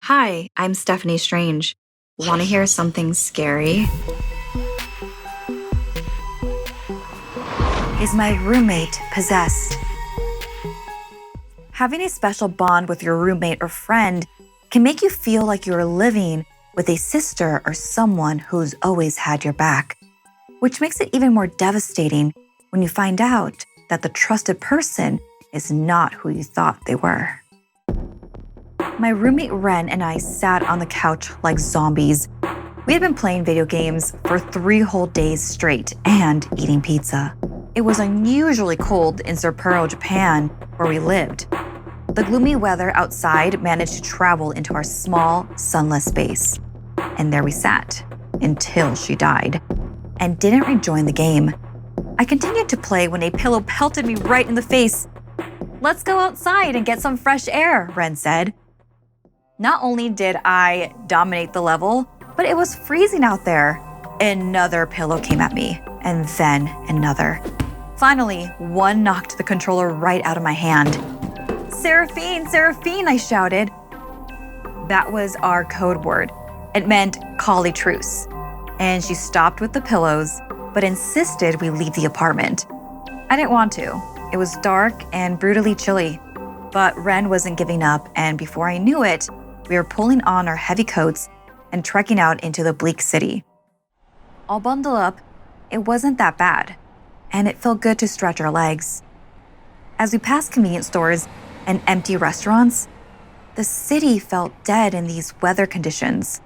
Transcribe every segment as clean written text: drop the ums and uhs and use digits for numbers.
Hi, I'm Steffany Strange. Want to hear something scary? Is my roommate possessed? Having a special bond with your roommate or friend can make you feel like you are living with a sister or someone who's always had your back, which makes it even more devastating when you find out that the trusted person is not who you thought they were. My roommate Ren and I sat on the couch like zombies. We had been playing video games for 3 whole days straight and eating pizza. It was unusually cold in Sapporo, Japan, where we lived. The gloomy weather outside managed to travel into our small, sunless space. And there we sat, until she died, and didn't rejoin the game. I continued to play when a pillow pelted me right in the face. "Let's go outside and get some fresh air," Ren said. Not only did I dominate the level, but it was freezing out there. Another pillow came at me, and then another. Finally, one knocked the controller right out of my hand. "Seraphine, Seraphine," I shouted. That was our code word. It meant call a truce. And she stopped with the pillows, but insisted we leave the apartment. I didn't want to. It was dark and brutally chilly. But Ren wasn't giving up, and before I knew it, we were pulling on our heavy coats and trekking out into the bleak city. All bundled up, it wasn't that bad, and it felt good to stretch our legs. As we passed convenience stores and empty restaurants, the city felt dead in these weather conditions.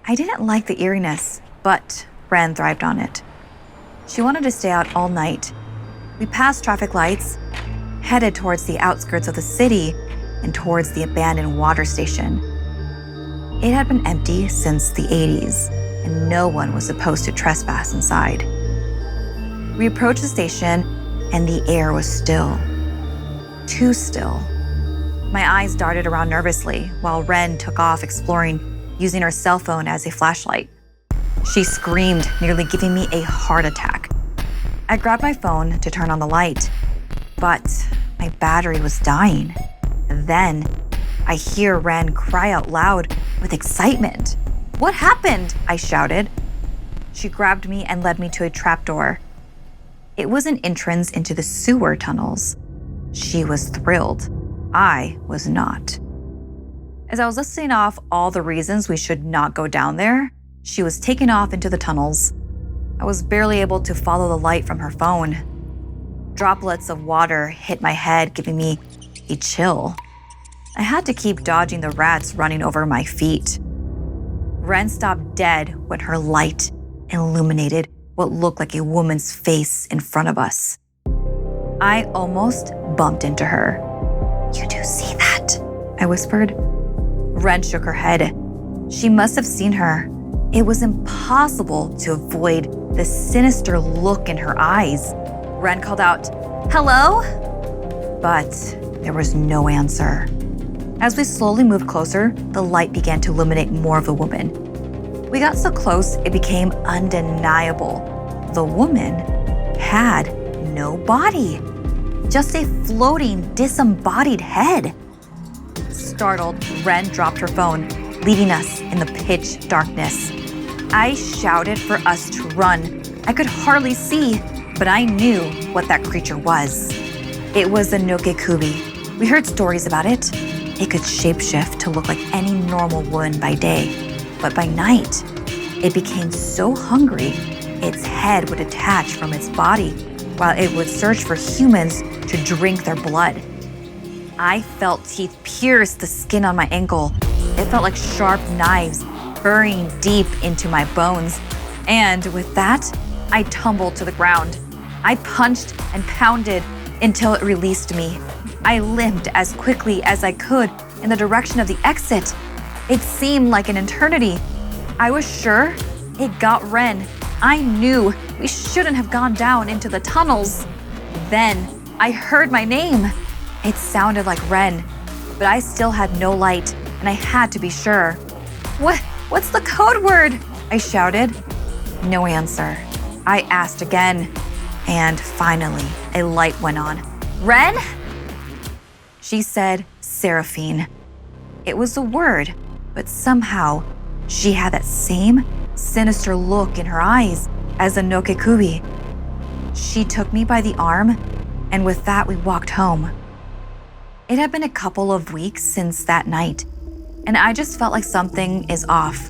I didn't like the eeriness, but Ren thrived on it. She wanted to stay out all night. We passed traffic lights, headed towards the outskirts of the city and towards the abandoned water station. It had been empty since the 80s, and no one was supposed to trespass inside. We approached the station, and the air was still. Too still. My eyes darted around nervously while Ren took off exploring, using her cell phone as a flashlight. She screamed, nearly giving me a heart attack. I grabbed my phone to turn on the light, but my battery was dying. Then, I hear Ren cry out loud with excitement. "What happened?" I shouted. She grabbed me and led me to a trapdoor. It was an entrance into the sewer tunnels. She was thrilled. I was not. As I was listing off all the reasons we should not go down there, she was taken off into the tunnels. I was barely able to follow the light from her phone. Droplets of water hit my head, giving me a chill. I had to keep dodging the rats running over my feet. Ren stopped dead when her light illuminated what looked like a woman's face in front of us. I almost bumped into her. "You do see that?" I whispered. Ren shook her head. She must have seen her. It was impossible to avoid the sinister look in her eyes. Ren called out, "Hello?" But there was no answer. As we slowly moved closer, the light began to illuminate more of the woman. We got so close, it became undeniable. The woman had no body, just a floating, disembodied head. Startled, Ren dropped her phone, leaving us in the pitch darkness. I shouted for us to run. I could hardly see, but I knew what that creature was. It was the Nukekubi. We heard stories about it. It could shapeshift to look like any normal woman by day, but by night, it became so hungry, its head would detach from its body while it would search for humans to drink their blood. I felt teeth pierce the skin on my ankle. It felt like sharp knives burying deep into my bones. And with that, I tumbled to the ground. I punched and pounded until it released me. I limped as quickly as I could in the direction of the exit. It seemed like an eternity. I was sure it got Ren. I knew we shouldn't have gone down into the tunnels. Then I heard my name. It sounded like Ren, but I still had no light, and I had to be sure. What's the code word?" I shouted. No answer. I asked again, and finally, a light went on. "Ren?" She said, "Seraphine." It was a word, but somehow she had that same sinister look in her eyes as a Nukekubi. She took me by the arm, and with that, we walked home. It had been a couple of weeks since that night, and I just felt like something is off.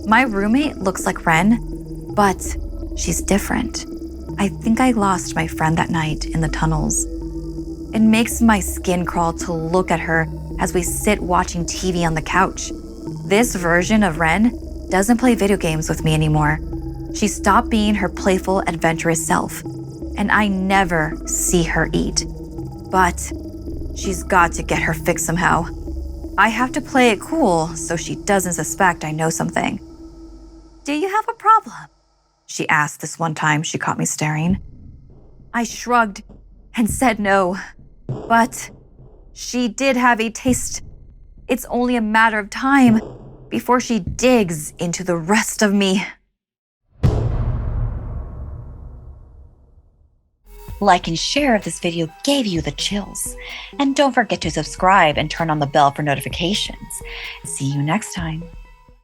My roommate looks like Ren, but she's different. I think I lost my friend that night in the tunnels. It makes my skin crawl to look at her as we sit watching TV on the couch. This version of Ren doesn't play video games with me anymore. She stopped being her playful, adventurous self, and I never see her eat. But she's got to get her fix somehow. I have to play it cool so she doesn't suspect I know something. "Do you have a problem?" she asked this one time she caught me staring. I shrugged and said no, but she did have a taste. It's only a matter of time before she digs into the rest of me. Like and share if this video gave you the chills. And don't forget to subscribe and turn on the bell for notifications. See you next time.